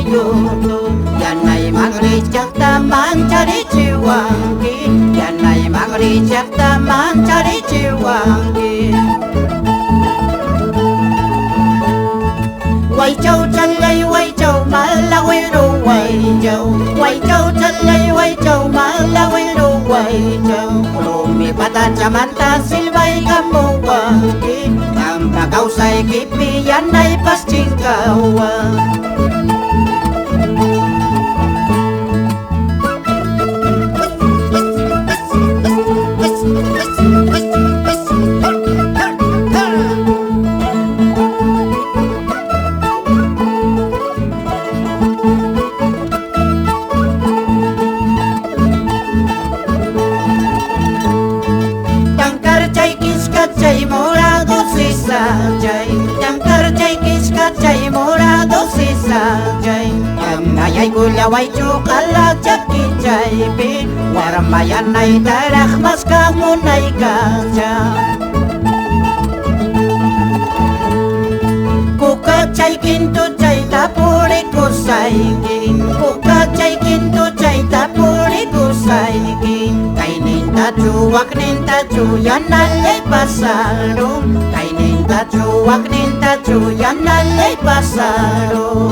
tutu Yanay mag-reject naman cari ciwangi Yanay mag-reject naman cari ciwangi Quay châu chân lấy quay châu mà là quay đồ quay châu Quay châu chân lấy quay châu mà là quay đồ quay châu Lumi pata chamanta silvay kamu wangi Tanpa kau say kipi yanay pas cingkawa Cacay morado si sajay Yang kerjay kis kacay morado si sajay Nayay gulaway chukala jaki jaybi Warmayan ay darak mas kamunay kaja Kukacay kinto chay tapuri kusaygin Kukacay kinto chay tapuri kusaygin Ninta cuak ninta cuyan nalay pasaro Kay ninta cuak ninta cuyan nalay pasaro